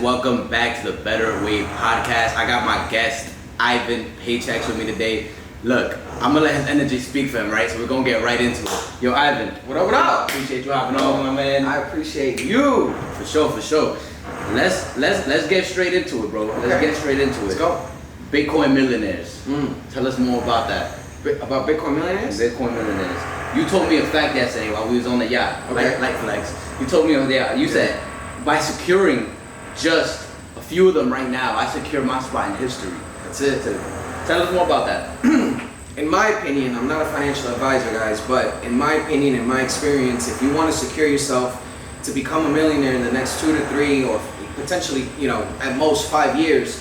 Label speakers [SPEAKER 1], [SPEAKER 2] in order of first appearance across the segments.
[SPEAKER 1] guys, welcome back to the Better Way podcast. I got my guest, Ivan Paychecks, with me today. Look, I'm gonna let his energy speak for him, right? So we're gonna get right into it. Yo, Ivan, what up, what up? Appreciate you hopping on, my man.
[SPEAKER 2] I appreciate you.
[SPEAKER 1] For sure. Let's get straight into it, bro. Let's get straight into it.
[SPEAKER 2] Let's go.
[SPEAKER 1] Bitcoin millionaires. Tell us more about that.
[SPEAKER 2] About Bitcoin millionaires?
[SPEAKER 1] Bitcoin millionaires. You told me a fact yesterday while we was on the yacht,
[SPEAKER 2] Okay.
[SPEAKER 1] like flex. You told me on the yacht. You said by securing just a few of them right now, I secure my spot in history.
[SPEAKER 2] That's it.
[SPEAKER 1] Tell us more about that.
[SPEAKER 2] In my opinion, I'm not a financial advisor, guys, but in my opinion, in my experience, if you want to secure yourself to become a millionaire in the next 2 to 3 or potentially, at most 5 years,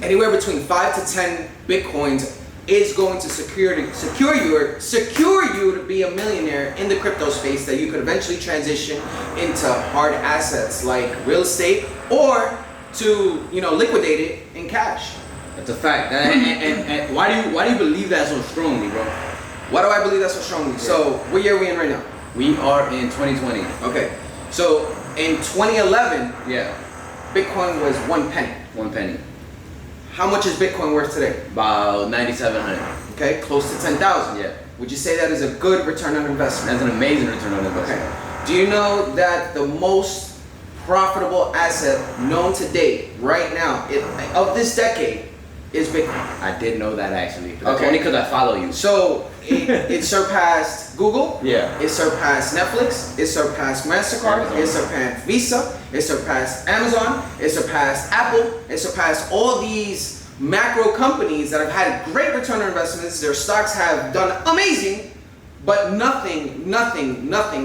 [SPEAKER 2] anywhere between 5 to 10 Bitcoins is going to secure you to be a millionaire in the crypto space that you could eventually transition into hard assets like real estate or to liquidate it in cash.
[SPEAKER 1] That's a fact. And why do you believe that so strongly, bro?
[SPEAKER 2] Why do I believe that so strongly? Yeah. So what year are we in right now?
[SPEAKER 1] We are in 2020.
[SPEAKER 2] Okay. So in 2011, Bitcoin was 1 penny.
[SPEAKER 1] 1 penny.
[SPEAKER 2] How much is Bitcoin worth today?
[SPEAKER 1] About 9,700.
[SPEAKER 2] Okay, close to 10,000.
[SPEAKER 1] Yeah.
[SPEAKER 2] Would you say that is a good return on investment?
[SPEAKER 1] That's an amazing return on investment.
[SPEAKER 2] Okay. Do you know that the most profitable asset known to date right now of this decade is Bitcoin?
[SPEAKER 1] I did know that actually.
[SPEAKER 2] Okay.
[SPEAKER 1] Only because I follow you.
[SPEAKER 2] So it surpassed Google.
[SPEAKER 1] Yeah.
[SPEAKER 2] It surpassed Netflix. It surpassed MasterCard.
[SPEAKER 1] Amazon.
[SPEAKER 2] It surpassed Visa. It surpassed Amazon. It surpassed Apple. It surpassed all these macro companies that have had great return on investments. Their stocks have done amazing, but nothing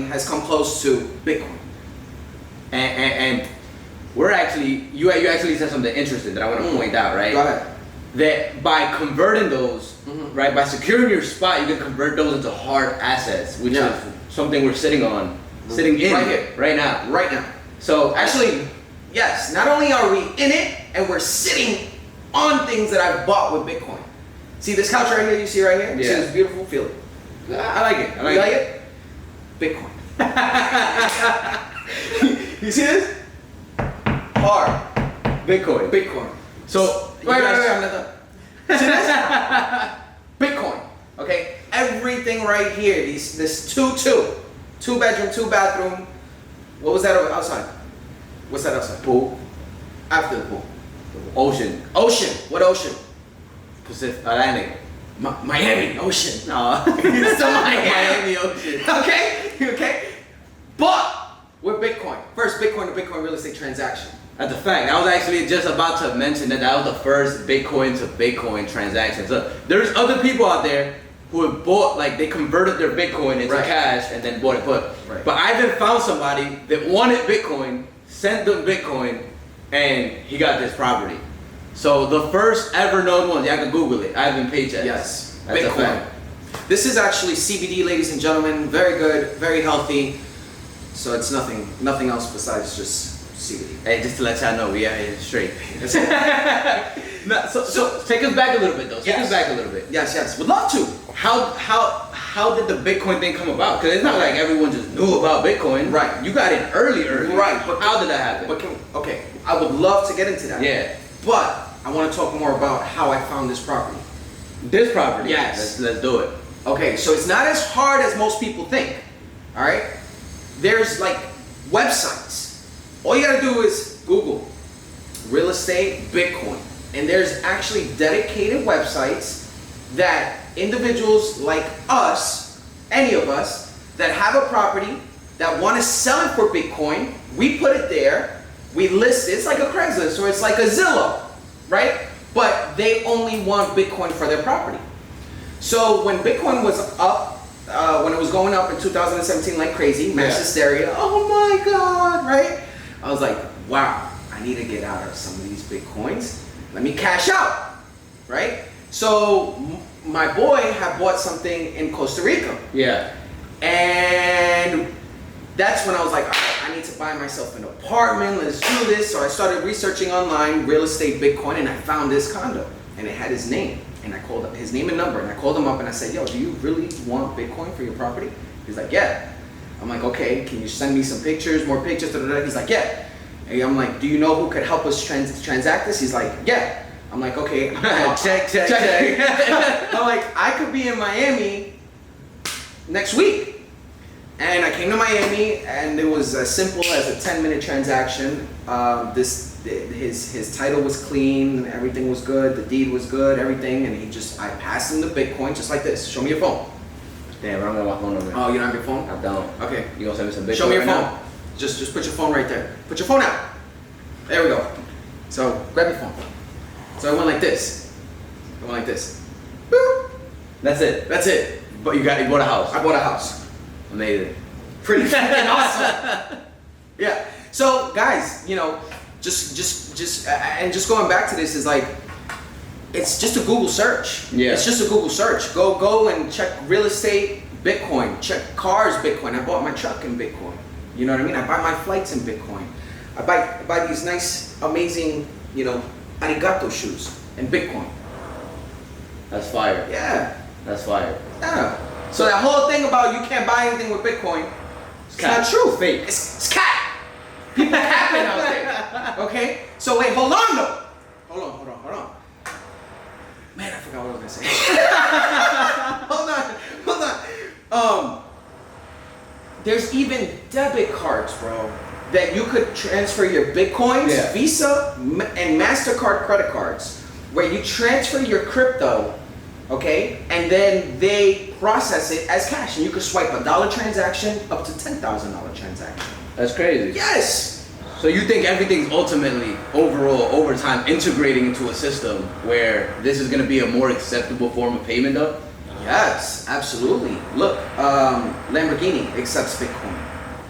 [SPEAKER 2] has come close to Bitcoin.
[SPEAKER 1] And we're actually, you actually said something interesting that I want to point out, right?
[SPEAKER 2] Go ahead.
[SPEAKER 1] That by converting those, right, by securing your spot, you can convert those into hard assets, which is something we're sitting in
[SPEAKER 2] right here,
[SPEAKER 1] right now.
[SPEAKER 2] Right now.
[SPEAKER 1] So
[SPEAKER 2] actually, yes, not only are we in it, and we're sitting on things that I've bought with Bitcoin. See this couch right here, you see right here? You see this beautiful feeling?
[SPEAKER 1] I like it.
[SPEAKER 2] You like it? Bitcoin. You see this? Hard. Bitcoin. So, wait, I'm not done. See this? Bitcoin. Okay? Everything right here, this two bedroom, 2 bathroom. What was that outside? What's that outside?
[SPEAKER 1] Pool.
[SPEAKER 2] After the pool.
[SPEAKER 1] Ocean.
[SPEAKER 2] What ocean?
[SPEAKER 1] Pacific. Atlantic.
[SPEAKER 2] Miami Ocean.
[SPEAKER 1] No.
[SPEAKER 2] It's the
[SPEAKER 1] Miami Ocean.
[SPEAKER 2] Okay? But with Bitcoin. First Bitcoin to Bitcoin real estate transaction.
[SPEAKER 1] That's a fact. I was actually just about to mention that was the first Bitcoin to Bitcoin transaction. So there's other people out there who have bought, like they converted their Bitcoin into cash and then bought it. But Ivan found somebody that wanted Bitcoin, sent them Bitcoin, and he got this property. So the first ever known one, I can Google it, Ivan Paychecks.
[SPEAKER 2] Yes,
[SPEAKER 1] that's
[SPEAKER 2] Bitcoin.
[SPEAKER 1] A fact.
[SPEAKER 2] This is actually CBD, ladies and gentlemen. Very good, very healthy. So it's nothing else besides just CBD.
[SPEAKER 1] Hey, just to let y'all know, we are here straight. So take us back a little bit, though. Take us back a little bit.
[SPEAKER 2] Yes. Would love to.
[SPEAKER 1] How did the Bitcoin thing come about? Because it's not like everyone just knew about Bitcoin.
[SPEAKER 2] Right.
[SPEAKER 1] You got in early.
[SPEAKER 2] Right.
[SPEAKER 1] But how did that happen?
[SPEAKER 2] Okay. I would love to get into that.
[SPEAKER 1] Yeah.
[SPEAKER 2] But I want to talk more about how I found this property.
[SPEAKER 1] This property?
[SPEAKER 2] Yes.
[SPEAKER 1] Let's do it.
[SPEAKER 2] Okay, so it's not as hard as most people think. All right? There's like websites. All you gotta do is Google real estate Bitcoin. And there's actually dedicated websites that individuals like us, any of us, that have a property that want to sell it for Bitcoin, we put it there, we list it. It's like a Craigslist or it's like a Zillow, right? But they only want Bitcoin for their property. So when Bitcoin was up, when it was going up in 2017 like crazy, mass hysteria, oh my God, right? I was like, wow, I need to get out of some of these Bitcoins. Let me cash out, right? So my boy had bought something in Costa Rica.
[SPEAKER 1] Yeah.
[SPEAKER 2] And that's when I was like, all right, I need to buy myself an apartment, let's do this. So I started researching online real estate Bitcoin and I found this condo and it had his name. And I called up his name and number and I called him up and I said, yo, do you really want Bitcoin for your property? He's like, yeah. I'm like, okay, can you send me some pictures, more pictures? He's like, yeah. And I'm like, do you know who could help us transact this? He's like, yeah. I'm like, okay.
[SPEAKER 1] check.
[SPEAKER 2] I'm like, I could be in Miami next week. And I came to Miami, and it was as simple as a 10-minute transaction. His title was clean, everything was good, the deed was good, everything, and I passed him the Bitcoin just like this. Show me your phone.
[SPEAKER 1] Damn, I don't know my phone number.
[SPEAKER 2] Oh, you don't have your phone?
[SPEAKER 1] I don't.
[SPEAKER 2] Okay.
[SPEAKER 1] You gonna send me some Bitcoin?
[SPEAKER 2] Show me your
[SPEAKER 1] right
[SPEAKER 2] phone.
[SPEAKER 1] now?
[SPEAKER 2] Just put your phone right there. Put your phone out. There we go. So grab your phone. So I went like this. Boop.
[SPEAKER 1] That's it.
[SPEAKER 2] That's it.
[SPEAKER 1] But you bought a house.
[SPEAKER 2] I bought a house.
[SPEAKER 1] Amazing.
[SPEAKER 2] Pretty freaking awesome. Yeah. So guys, just going back to this is like, it's just a Google search.
[SPEAKER 1] Yeah.
[SPEAKER 2] It's just a Google search. Go and check real estate, Bitcoin. Check cars, Bitcoin. I bought my truck in Bitcoin. You know what I mean? I buy my flights in Bitcoin. I buy these nice, amazing, arigato shoes in Bitcoin.
[SPEAKER 1] That's fire.
[SPEAKER 2] Yeah.
[SPEAKER 1] That's fire.
[SPEAKER 2] Yeah. So that whole thing about you can't buy anything with Bitcoin, it's not true.
[SPEAKER 1] Fake.
[SPEAKER 2] It's cap. People capping out there. Okay? So wait, hold on though. Hold on. Man, I forgot what I was gonna say. hold on. There's even debit cards, bro, that you could transfer your Bitcoins,
[SPEAKER 1] Yeah.
[SPEAKER 2] Visa, and MasterCard credit cards, where you transfer your crypto, okay, and then they process it as cash, and you could swipe $1 transaction up to $10,000 transaction.
[SPEAKER 1] That's crazy.
[SPEAKER 2] Yes.
[SPEAKER 1] So you think everything's ultimately, overall, over time, integrating into a system where this is going to be a more acceptable form of payment, though?
[SPEAKER 2] Yes, absolutely. Look, Lamborghini accepts Bitcoin.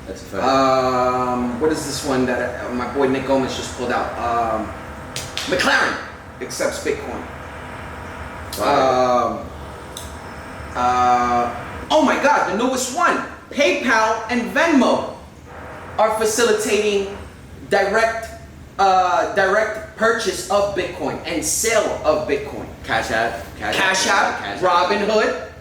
[SPEAKER 1] That's a fact.
[SPEAKER 2] What is this one that my boy Nick Gomez just pulled out? McLaren accepts Bitcoin. Oh my God, the newest one, PayPal and Venmo are facilitating direct purchase of Bitcoin and sale of Bitcoin.
[SPEAKER 1] Cash App,
[SPEAKER 2] Robinhood.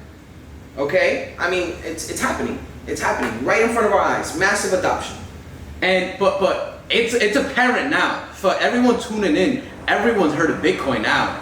[SPEAKER 2] Okay, I mean it's happening. It's happening right in front of our eyes. Massive adoption.
[SPEAKER 1] And but it's apparent now for everyone tuning in. Everyone's heard of Bitcoin now.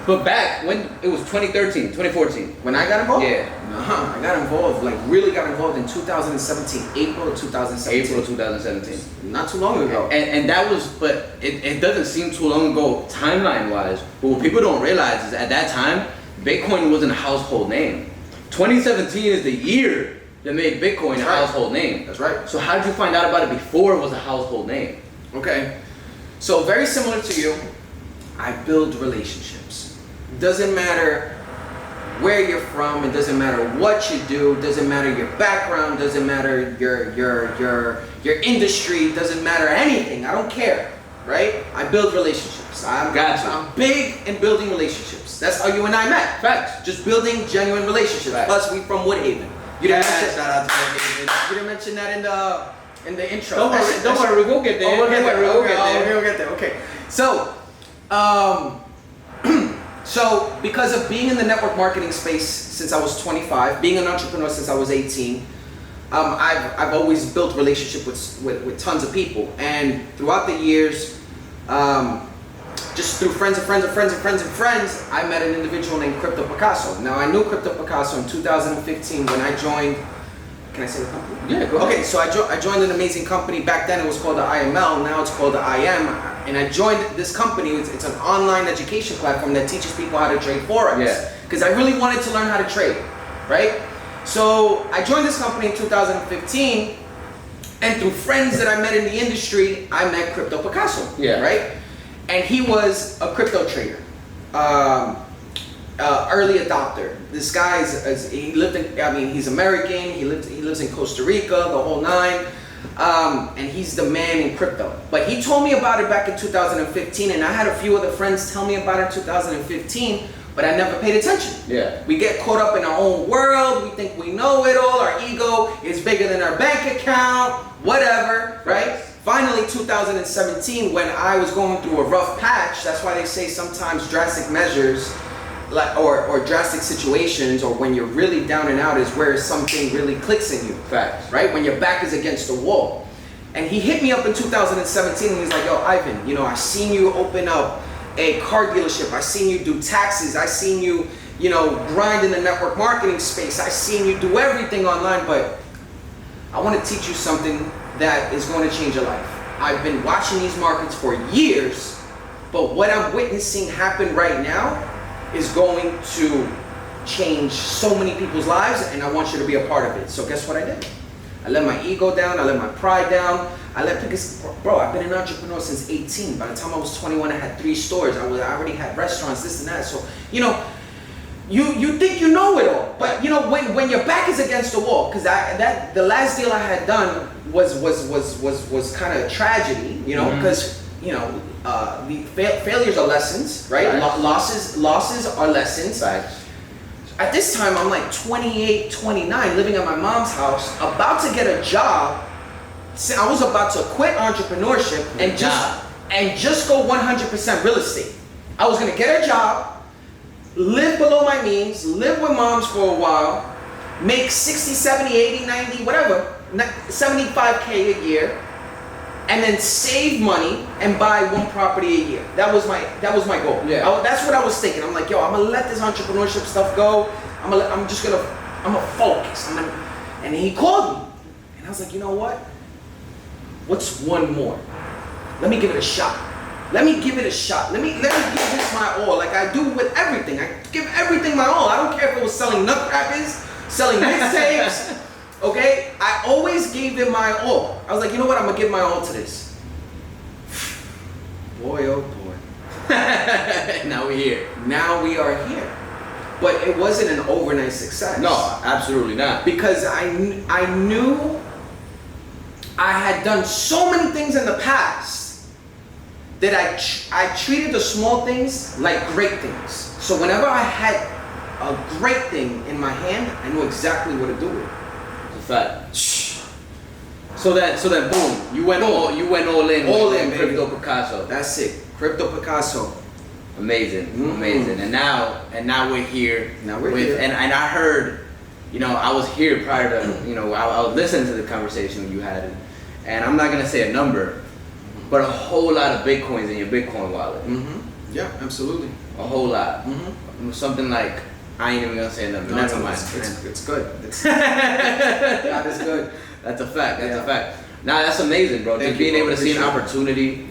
[SPEAKER 1] But back when it was 2013, 2014.
[SPEAKER 2] When I got involved?
[SPEAKER 1] Yeah.
[SPEAKER 2] I got involved, really got involved in 2017, April of 2017.
[SPEAKER 1] April 2017.
[SPEAKER 2] Not too long ago.
[SPEAKER 1] And that was, but it doesn't seem too long ago timeline wise. But what people don't realize is at that time, Bitcoin wasn't a household name. 2017 is the year that made Bitcoin a household name.
[SPEAKER 2] That's right.
[SPEAKER 1] So how did you find out about it before it was a household name?
[SPEAKER 2] Okay. So very similar to you, I build relationships. Doesn't matter where you're from, it doesn't matter what you do, doesn't matter your background, doesn't matter your industry, doesn't matter anything. I don't care, right? I build relationships. I'm big in building relationships. That's how you and I met.
[SPEAKER 1] Facts.
[SPEAKER 2] Just building genuine relationships.
[SPEAKER 1] Facts.
[SPEAKER 2] Plus, we from Woodhaven. You didn't mention,
[SPEAKER 1] shout out to Woodhaven.
[SPEAKER 2] You didn't mention that in the intro.
[SPEAKER 1] Don't worry, we'll get there.
[SPEAKER 2] We'll get there. Okay. So, so because of being in the network marketing space since I was 25, being an entrepreneur since I was 18, I've always built relationship with tons of people, and throughout the years, just through friends, I met an individual named Crypto Picasso. Now I knew Crypto Picasso in 2015 when I joined. Can I say the company?
[SPEAKER 1] Yeah, go ahead.
[SPEAKER 2] Okay, so I joined an amazing company. Back then it was called the IML, now it's called the IM. And I joined this company, it's an online education platform that teaches people how to trade Forex.
[SPEAKER 1] Yeah.
[SPEAKER 2] Because I really wanted to learn how to trade, right? So I joined this company in 2015, and through friends that I met in the industry, I met Crypto Picasso, right? And he was a crypto trader. Early adopter. This guy he's American, he lives in Costa Rica, the whole nine, and he's the man in crypto. But he told me about it back in 2015, and I had a few other friends tell me about it in 2015, but I never paid attention.
[SPEAKER 1] Yeah.
[SPEAKER 2] We get caught up in our own world, we think we know it all, our ego is bigger than our bank account, whatever, right? Finally, 2017, when I was going through a rough patch, that's why they say sometimes drastic measures or drastic situations, or when you're really down and out, is where something really clicks in you.
[SPEAKER 1] Facts.
[SPEAKER 2] Right? When your back is against the wall. And he hit me up in 2017 and he's like, yo, Ivan, you know, I seen you open up a car dealership. I seen you do taxes. I seen you, you know, grind in the network marketing space. I seen you do everything online, but I want to teach you something that is going to change your life. I've been watching these markets for years, but what I'm witnessing happen right now is going to change so many people's lives, and I want you to be a part of it. So guess what I did? I let my ego down, I let my pride down, because, bro, I've been an entrepreneur since 18. By the time I was 21, I had 3 stores. I already had restaurants, this and that. So, you know, you think you know it all, but you know, when your back is against the wall, because the last deal I had done was kind of a tragedy, you know, because you know, the failures are lessons, right? Losses are lessons.
[SPEAKER 1] Right.
[SPEAKER 2] At this time, I'm like 28, 29, living at my mom's house, about to get a job. I was about to quit entrepreneurship and just go 100% real estate. I was gonna get a job, live below my means, live with moms for a while, make 60, 70, 80, 90, whatever, 75K a year, and then save money and buy 1 property a year. That was my goal.
[SPEAKER 1] Yeah.
[SPEAKER 2] That's what I was thinking. I'm like, yo, I'm gonna let this entrepreneurship stuff go. I'm gonna focus. And he called me, and I was like, you know what? What's one more? Let me give it a shot. Let me give it a shot. Let me give this my all, like I do with everything. I give everything my all. I don't care if it was selling nutcrackers, selling mixtapes. Okay, I always gave it my all. I was like, you know what? I'm gonna give my all to this. Boy, oh boy.
[SPEAKER 1] Now we're here.
[SPEAKER 2] Now we are here. But it wasn't an overnight success.
[SPEAKER 1] No, absolutely not.
[SPEAKER 2] Because I knew I had done so many things in the past that I treated the small things like great things. So whenever I had a great thing in my hand, I knew exactly what to do with it.
[SPEAKER 1] Fact. So then, boom, you went all in.
[SPEAKER 2] All in, baby.
[SPEAKER 1] Crypto Picasso.
[SPEAKER 2] That's it. Crypto Picasso.
[SPEAKER 1] Amazing, amazing. And now we're here.
[SPEAKER 2] Now we're here.
[SPEAKER 1] And I heard, you know, I was here prior to, you know, I was listening to the conversation you had, and I'm not gonna say a number, but a whole lot of Bitcoins in your Bitcoin wallet.
[SPEAKER 2] Yeah, absolutely.
[SPEAKER 1] A whole lot. Something like, I ain't even gonna say a number. Never mind.
[SPEAKER 2] It's good. God is good.
[SPEAKER 1] That's a fact. That's a fact. Nah, that's amazing, bro. Just being able to see an opportunity,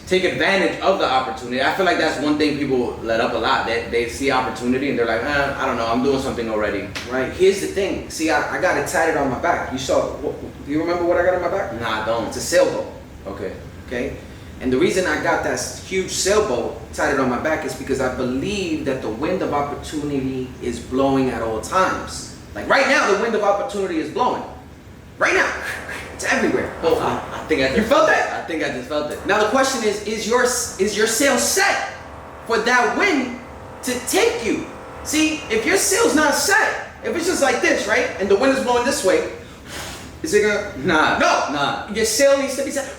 [SPEAKER 1] take advantage of the opportunity. I feel like that's one thing people let up a lot. They see opportunity and they're like, I don't know, I'm doing something already.
[SPEAKER 2] Right. Here's the thing. See, I got it tatted on my back. You saw. Do you remember what I got on my back?
[SPEAKER 1] Nah, I don't.
[SPEAKER 2] It's a sailboat.
[SPEAKER 1] Okay.
[SPEAKER 2] And the reason I got that huge sailboat tatted on my back is because I believe that the wind of opportunity is blowing at all times. Like right now, the wind of opportunity is blowing. Right now. It's everywhere.
[SPEAKER 1] I think I just
[SPEAKER 2] You felt that?
[SPEAKER 1] I think I just felt it.
[SPEAKER 2] Now the question is your sail set for that wind to take you? See, if your sail's not set, if it's just like this, right, and the wind is blowing this way, is it gonna?
[SPEAKER 1] Nah.
[SPEAKER 2] Your sail needs to be set.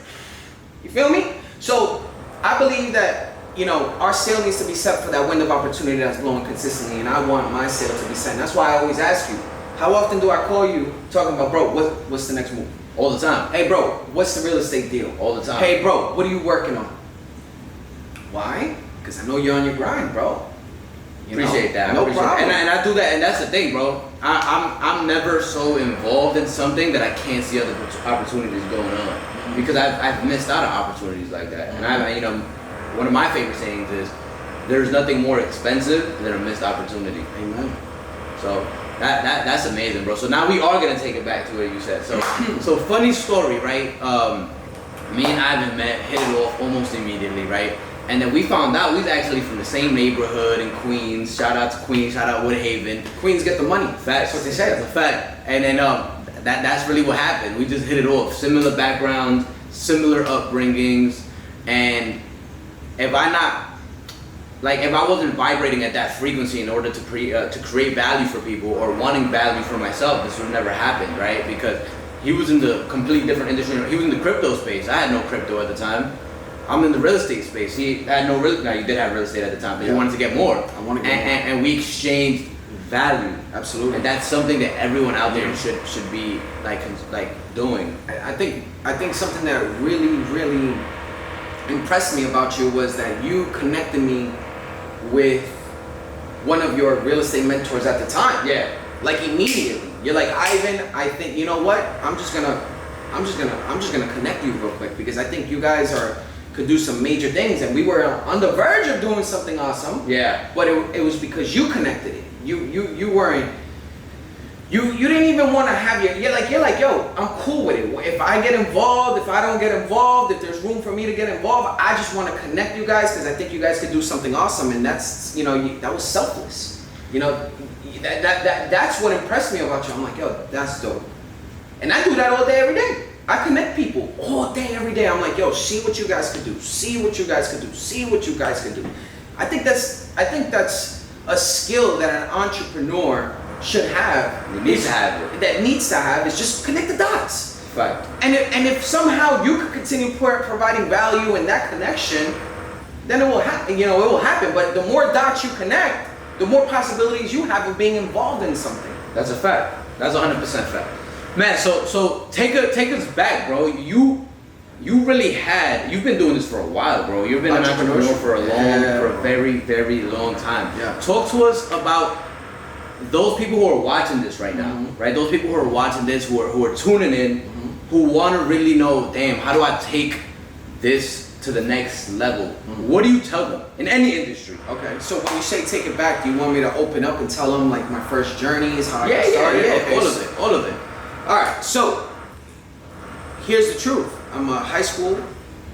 [SPEAKER 2] You feel me? So I believe that, you know, our sail needs to be set for that wind of opportunity that's blowing consistently, and I want my sail to be set. And that's why I always ask you, how often do I call you talking about, bro, what's the next move?
[SPEAKER 1] All the time.
[SPEAKER 2] Hey, bro, what's the real estate deal?
[SPEAKER 1] All the time.
[SPEAKER 2] Hey, bro, what are you working on? Why? Because I know you're on your grind, bro.
[SPEAKER 1] Appreciate that.
[SPEAKER 2] No problem.
[SPEAKER 1] And I do that, and that's the thing, bro. I'm never so involved in something that I can't see other opportunities going on, because I've missed out on opportunities like that. And you know, one of my favorite sayings is, "There's nothing more expensive than a missed opportunity."
[SPEAKER 2] Amen.
[SPEAKER 1] So that's amazing, bro. So now we are gonna take it back to what you said. So funny story, right? Me and Ivan met, hit it off almost immediately, right? And then we found out we was actually from the same neighborhood in Queens. Shout out to Queens, shout out Woodhaven.
[SPEAKER 2] Queens get the money.
[SPEAKER 1] Facts.
[SPEAKER 2] That's what they say.
[SPEAKER 1] That's a fact. And then that's really what happened. We just hit it off. Similar backgrounds, similar upbringings, and if I wasn't vibrating at that frequency in order to create value for people or wanting value for myself, this would never happen, right? Because he was in the completely different industry. He was in the crypto space. I had no crypto at the time. I'm in the real estate space. He had no real. Now you did have real estate at the time, but he wanted to get more.
[SPEAKER 2] I want to get more.
[SPEAKER 1] And we exchanged value.
[SPEAKER 2] Absolutely.
[SPEAKER 1] And that's something that everyone out there should be like doing.
[SPEAKER 2] I think something that really impressed me about you was that you connected me with one of your real estate mentors at the time.
[SPEAKER 1] Yeah.
[SPEAKER 2] Like immediately. You're like, Ivan, I think, you know what? I'm just gonna connect you real quick because I think you guys could do some major things, and we were on the verge of doing something awesome.
[SPEAKER 1] Yeah.
[SPEAKER 2] But it was because you connected it. You weren't. You didn't even want to have you're like, yo, I'm cool with it. If I get involved, if I don't get involved, if there's room for me to get involved, I just want to connect you guys because I think you guys could do something awesome. And that's, that was selfless. That's what impressed me about you. I'm like, yo, that's dope. And I do that all day, every day. I connect people all day, every day. I'm like, yo, see what you guys could do. See what you guys could do. See what you guys could do. I think that's a skill that an entrepreneur should have.
[SPEAKER 1] It needs to have it.
[SPEAKER 2] That needs to have is just connect the dots.
[SPEAKER 1] Right.
[SPEAKER 2] And if somehow you could continue providing value in that connection, then it will happen. It will happen. But the more dots you connect, the more possibilities you have of being involved in something.
[SPEAKER 1] That's a fact. That's 100% fact. Man, so take us back, bro. You've been doing this for a while, bro. You've been an entrepreneur for a very, very long time.
[SPEAKER 2] Yeah.
[SPEAKER 1] Talk to us about those people who are watching this right now, right? Those people who are watching this, who are tuning in, who want to really know, damn, how do I take this to the next level? What do you tell them in any industry?
[SPEAKER 2] Okay, so when you say take it back, do you want me to open up and tell them like my first journeys, how I got started?
[SPEAKER 1] Yeah.
[SPEAKER 2] Okay,
[SPEAKER 1] All of it.
[SPEAKER 2] All right, so here's the truth. I'm a high school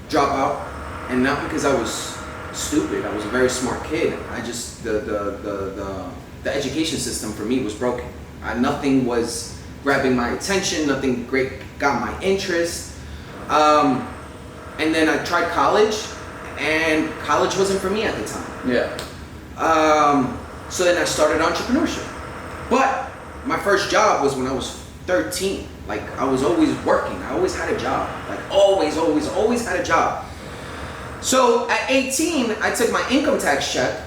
[SPEAKER 2] dropout, and not because I was stupid. I was a very smart kid. I just the education system for me was broken. Nothing was grabbing my attention. Nothing great got my interest. And then I tried college, and college wasn't for me at the time.
[SPEAKER 1] Yeah.
[SPEAKER 2] So then I started entrepreneurship. But my first job was when I was 13. Like, I was always working. I always had a job. Like, always had a job. So at 18, I took my income tax check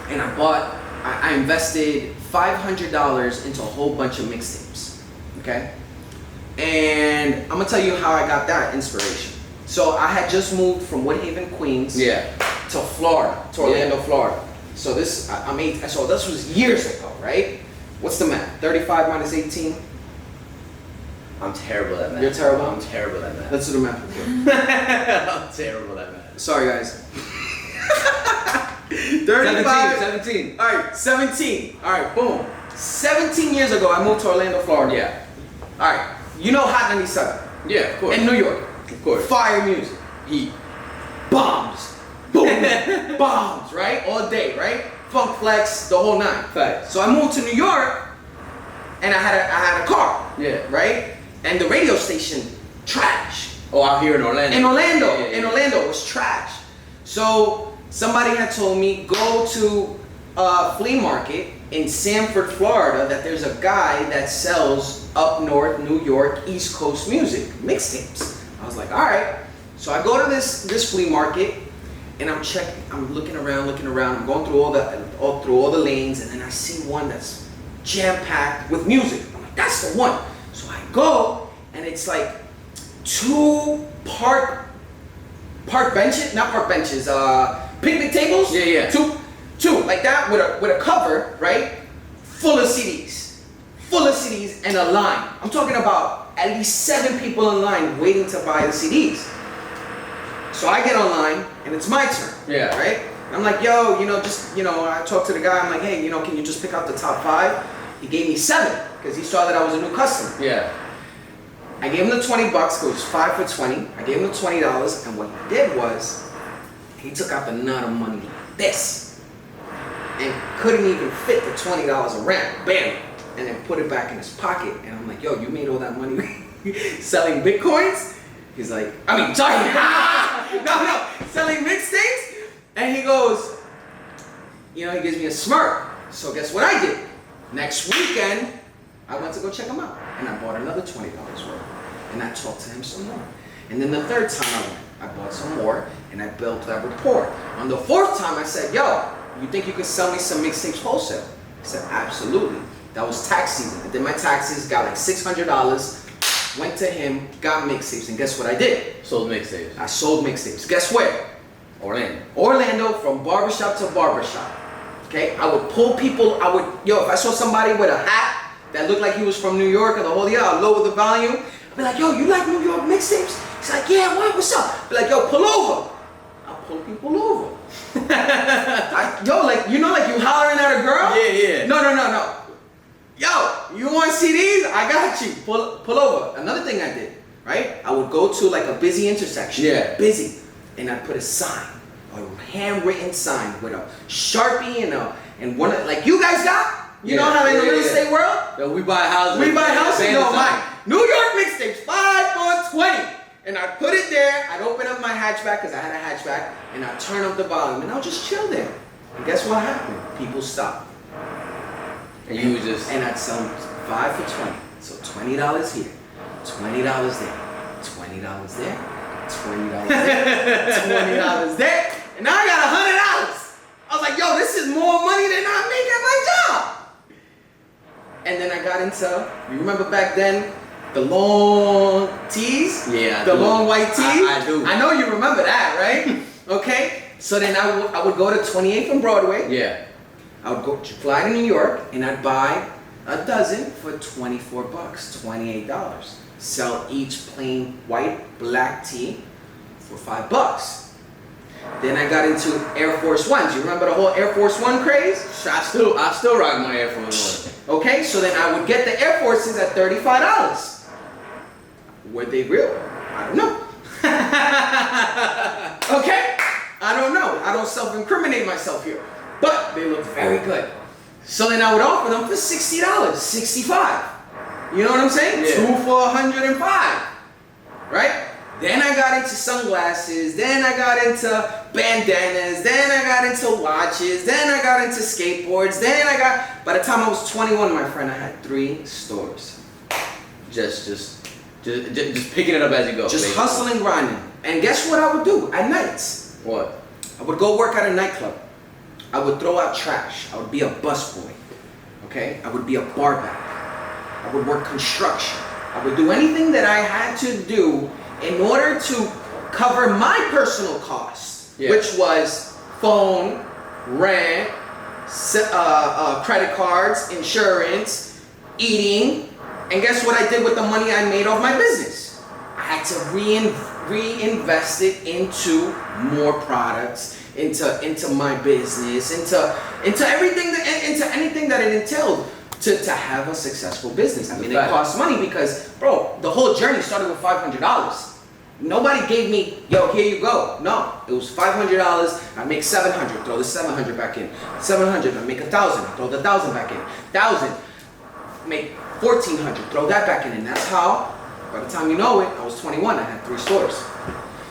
[SPEAKER 2] and I invested $500 into a whole bunch of mixtapes. Okay? And I'm gonna tell you how I got that inspiration. So I had just moved from Woodhaven, Queens to Florida, to Orlando, Florida. So this was years ago, right? What's the math? 35 minus 18?
[SPEAKER 1] I'm terrible at math.
[SPEAKER 2] You're terrible?
[SPEAKER 1] I'm terrible at math.
[SPEAKER 2] Let's do the math real quick.
[SPEAKER 1] I'm terrible at math.
[SPEAKER 2] Sorry, guys. 35.
[SPEAKER 1] 17.
[SPEAKER 2] All right, 17. All right, boom. 17 years ago, I moved to Orlando, Florida.
[SPEAKER 1] Yeah.
[SPEAKER 2] All right, you know Hot 97.
[SPEAKER 1] Yeah, of course.
[SPEAKER 2] In New York.
[SPEAKER 1] Of course.
[SPEAKER 2] Fire music.
[SPEAKER 1] Heat.
[SPEAKER 2] Bombs. Boom. Bombs, right? All day, right? Funk Flex, the whole nine.
[SPEAKER 1] Facts.
[SPEAKER 2] So I moved to New York, and I had a car.
[SPEAKER 1] Yeah.
[SPEAKER 2] Right? And the radio station, trash.
[SPEAKER 1] Oh, out here in Orlando.
[SPEAKER 2] In Orlando.
[SPEAKER 1] Yeah.
[SPEAKER 2] In Orlando, it was trash. So somebody had told me, go to a flea market in Sanford, Florida, that there's a guy that sells up north, New York, East Coast music, mixtapes. I was like, all right. So I go to this flea market, and I'm looking around, I'm going through all the lanes, and then I see one that's jam-packed with music. I'm like, that's the one. So I go, and it's like two park benches, not park benches, picnic tables.
[SPEAKER 1] Yeah.
[SPEAKER 2] Two like that with a cover, right? Full of CDs and a line. I'm talking about at least 7 people in line waiting to buy the CDs. So I get online, and it's my turn.
[SPEAKER 1] Yeah.
[SPEAKER 2] Right? And I'm like, yo, I talked to the guy. I'm like, hey, can you just pick out the top 5? He gave me 7 because he saw that I was a new customer.
[SPEAKER 1] Yeah.
[SPEAKER 2] I gave him the $20 because it was 5 for 20. I gave him the $20, and what he did was he took out the nut of money like this and couldn't even fit the $20 around. Bam! And then put it back in his pocket. And I'm like, yo, you made all that money selling Bitcoins? He's like, selling mixtapes? And he goes, he gives me a smirk. So guess what I did? Next weekend, I went to go check him out. And I bought another $20 worth. And I talked to him some more. And then the third time I went, I bought some more, and I built that rapport. On the fourth time, I said, yo, you think you could sell me some mixtapes wholesale? I said, absolutely. That was tax season. I did my taxes, got like $600, went to him, got mixtapes, and guess what I did?
[SPEAKER 1] Sold mixtapes.
[SPEAKER 2] I sold mixtapes. Guess where?
[SPEAKER 1] Orlando.
[SPEAKER 2] Orlando, from barbershop to barbershop. Okay? I would pull people, if I saw somebody with a hat that looked like he was from New York or the whole year, I'd lower the volume. I'd be like, yo, you like New York mixtapes? He's like, yeah, what? What's up? I'd be like, yo, pull over. I'll pull people over. Like you hollering at a girl?
[SPEAKER 1] Yeah.
[SPEAKER 2] No. Yo, you want CDs? I got you. Pull over. Another thing I did, right? I would go to like a busy intersection.
[SPEAKER 1] Yeah.
[SPEAKER 2] Busy. And I'd put a sign, a handwritten sign with a Sharpie and one of, like you guys got? You know how in the real estate world?
[SPEAKER 1] Yo, we buy houses.
[SPEAKER 2] No, mine. New York mixtapes, 5 for 20. And I'd put it there, I'd open up my hatchback, because I had a hatchback, and I'd turn up the volume, and I'll just chill there. And guess what happened? People stopped.
[SPEAKER 1] And you was just...
[SPEAKER 2] And I'd sell them 5 for 20. So $20 here, $20 there, $20 there, $20 there, $20 there, and now I got $100. I was like, yo, this is more money than I make at my job. And then I got into, you remember back then, the long tees?
[SPEAKER 1] Yeah,
[SPEAKER 2] the long white tees?
[SPEAKER 1] I do.
[SPEAKER 2] I know you remember that, right? Okay. So then I would go to 28th and Broadway.
[SPEAKER 1] Yeah.
[SPEAKER 2] I would go fly to New York and I'd buy a dozen for $24, $28. Sell each plain white, black tee for $5. Then I got into Air Force Ones. You remember the whole Air Force One craze?
[SPEAKER 1] I still rock my Air Force One.
[SPEAKER 2] Okay, so then I would get the Air Forces at $35. Were they real? I don't know. Okay? I don't know. I don't self-incriminate myself here. But they look very good. So then I would offer them for $60, $65. You know what I'm saying?
[SPEAKER 1] Yeah.
[SPEAKER 2] 2 for $105. Right? Then I got into sunglasses, then I got into bandanas, then I got into watches, then I got into skateboards, by the time I was 21, my friend, I had 3 stores.
[SPEAKER 1] Just picking it up as you go.
[SPEAKER 2] Just
[SPEAKER 1] basically.
[SPEAKER 2] hustling, grinding. And guess what I would do at nights?
[SPEAKER 1] What?
[SPEAKER 2] I would go work at a nightclub. I would throw out trash. I would be a busboy. Okay? I would be a bar back. I would work construction. I would do anything that I had to do in order to cover my personal costs, which was phone, rent, credit cards, insurance, eating, and guess what I did with the money I made off my business? I had to reinvest it into more products, into my business, into everything into anything that it entailed to have a successful business. I mean, it costs money because, bro, the whole journey started with $500. Nobody gave me, yo, here you go. No, it was $500. I make $700. Throw the $700 back in. $700. I make $1,000. Throw the $1,000 back in. $1,000. Make $1,400. Throw that back in. And that's how, by the time you know it, I was 21. I had 3 stores.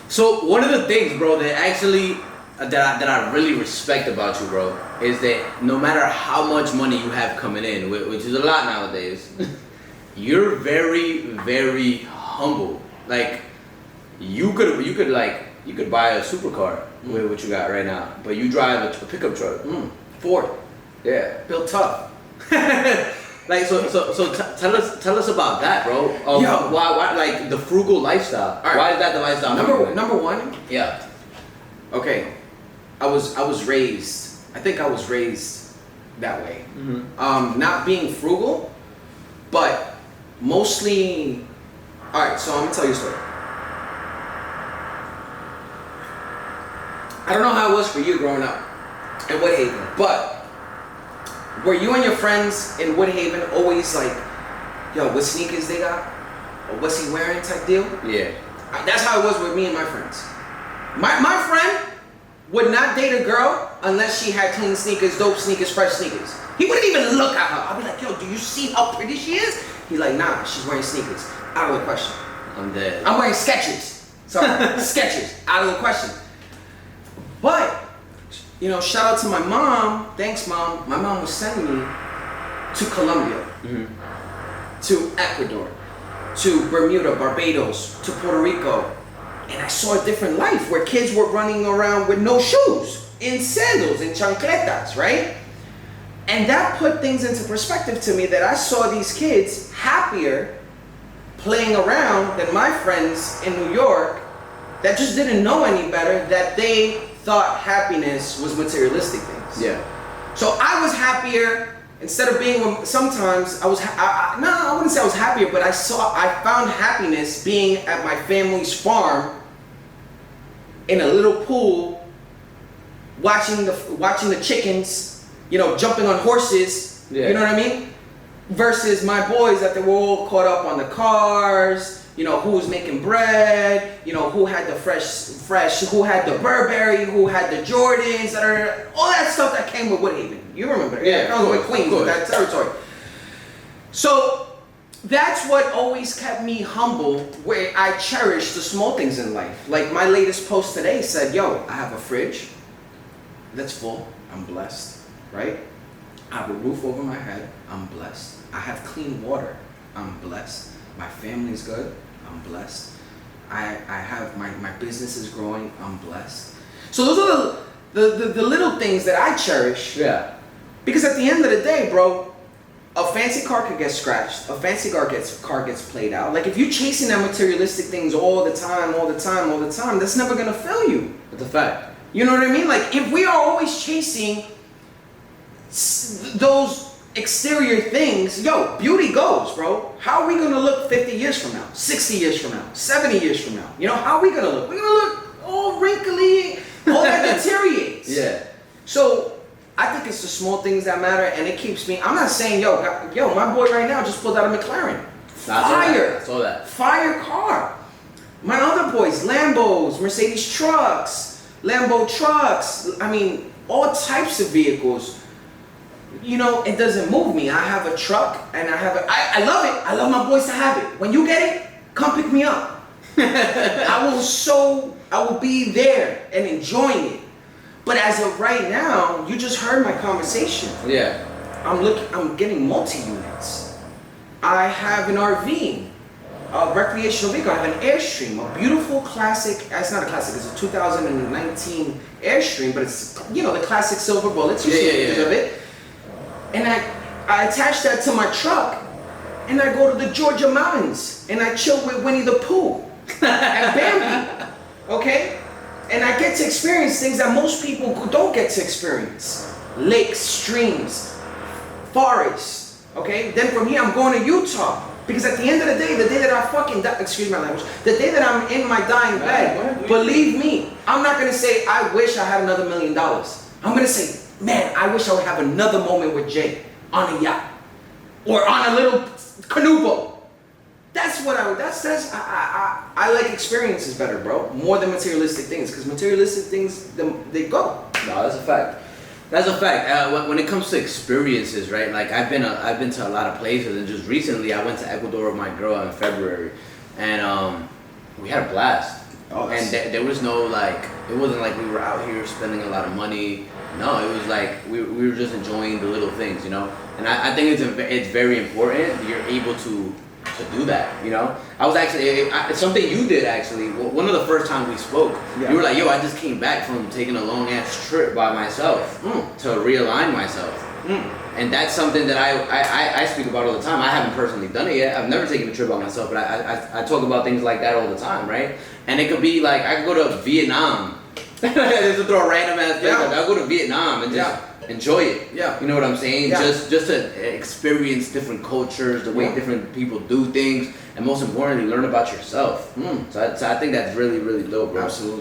[SPEAKER 1] So one of the things, bro, that actually that I really respect about you, bro, is that no matter how much money you have coming in, which is a lot nowadays, you're very, very humble. Like you could buy a supercar with what you got right now, but you drive a pickup truck.
[SPEAKER 2] Ford.
[SPEAKER 1] Yeah.
[SPEAKER 2] Built tough.
[SPEAKER 1] Like so tell us about that, bro. Why like the frugal lifestyle?
[SPEAKER 2] Right.
[SPEAKER 1] Why is that the lifestyle?
[SPEAKER 2] Number one.
[SPEAKER 1] Yeah.
[SPEAKER 2] Okay. I was raised. I think I was raised that way.
[SPEAKER 1] Mm-hmm.
[SPEAKER 2] Not being frugal, but mostly. All right. So I'm gonna tell you a story. I don't know how it was for you growing up in Woodhaven, but were you and your friends in Woodhaven always like, yo, what sneakers they got? Or what's he wearing type deal?
[SPEAKER 1] Yeah.
[SPEAKER 2] That's how it was with me and my friends. My friend would not date a girl unless she had clean sneakers, dope sneakers, fresh sneakers. He wouldn't even look at her. I'd be like, yo, do you see how pretty she is? He's like, nah, she's wearing sneakers. Out of the question.
[SPEAKER 1] I'm dead.
[SPEAKER 2] I'm wearing Skechers. Sorry, Skechers. Out of the question. But, you know, shout out to my mom. Thanks, Mom. My mom was sending me to Colombia, to Ecuador, to Bermuda, Barbados, to Puerto Rico. And I saw a different life where kids were running around with no shoes, in sandals, in chancletas, right? And that put things into perspective to me, that I saw these kids happier playing around than my friends in New York that just didn't know any better, that they thought happiness was materialistic things.
[SPEAKER 1] Yeah.
[SPEAKER 2] So I was happier instead of being, sometimes I was, I wouldn't say I was happier, but I found happiness being at my family's farm in a little pool, watching the chickens, you know, jumping on horses, you know what I mean? Versus my boys that they were all caught up on the cars, you know, who was making bread, you know, who had the fresh, who had the Burberry, who had the Jordans, all that stuff that came with Woodhaven. You remember that?
[SPEAKER 1] Yeah,
[SPEAKER 2] comes with Queens, with that territory. So that's what always kept me humble, where I cherish the small things in life. Like my latest post today said, yo, I have a fridge that's full, I'm blessed, right? I have a roof over my head, I'm blessed. I have clean water, I'm blessed. My family's good, I'm blessed. I have, my business is growing, I'm blessed. So those are the little things that I cherish.
[SPEAKER 1] Yeah.
[SPEAKER 2] Because at the end of the day, bro, a fancy car could get scratched, a fancy car gets played out. Like if you're chasing that materialistic things all the time, that's never gonna fill you.
[SPEAKER 1] It's a fact.
[SPEAKER 2] You know what I mean? Like if we are always chasing those exterior things, yo, beauty goes, bro. How are we gonna look 50 years from now, 60 years from now, 70 years from now? You know, how are we gonna look? We're gonna look all wrinkly, all that deteriorates.
[SPEAKER 1] Yeah.
[SPEAKER 2] So I think it's the small things that matter, and it keeps me. I'm not saying, yo, my boy right now just pulled out a McLaren. Fire.
[SPEAKER 1] I saw that.
[SPEAKER 2] Fire car. My other boys, Lambos, Mercedes trucks, Lambo trucks. I mean, all types of vehicles. You know, it doesn't move me. I have a truck, and I love it. I love my boys to have it. When you get it, come pick me up. I will be there and enjoying it. But as of right now, you just heard my conversation.
[SPEAKER 1] Yeah.
[SPEAKER 2] I'm getting multi-units. I have an RV, a recreational vehicle. I have an Airstream, a beautiful classic. It's not a classic. It's a 2019 Airstream, but it's, you know, the classic silver bullets. You see pictures of it. And I attach that to my truck, and I go to the Georgia mountains, and I chill with Winnie the Pooh and Bambi, okay? And I get to experience things that most people don't get to experience. Lakes, streams, forests, okay? Then from here, I'm going to Utah. Because at the end of the day that I excuse my language, the day that I'm in my dying bed, believe me, I'm not gonna say, I wish I had another $1 million. I'm gonna say, man, I wish I would have another moment with Jay on a yacht or on a little canoe boat. That's what I like experiences better, bro, more than materialistic things, because materialistic things, they go.
[SPEAKER 1] No, that's a fact. That's a fact. When it comes to experiences, right? Like I've been to a lot of places, and just recently I went to Ecuador with my girl in February, and we had a blast. Oh, and there was no like, it wasn't like we were out here spending a lot of money. No, it was like we were just enjoying the little things, you know. And I think it's very important that you're able to do that, you know. I was actually, it's something you did actually. One of the first times we spoke, you were like, yo, I just came back from taking a long ass trip by myself to realign myself. And that's something that I speak about all the time. I haven't personally done it yet. I've never taken a trip by myself, but I talk about things like that all the time, right? And it could be like, I could go to Vietnam. Just to throw a random ass place. I'll go to Vietnam and just enjoy it. Yeah. You know what I'm saying? Yeah. Just to experience different cultures, the way different people do things, and most importantly, learn about yourself. So I think that's really, really dope, bro.
[SPEAKER 2] Absolutely.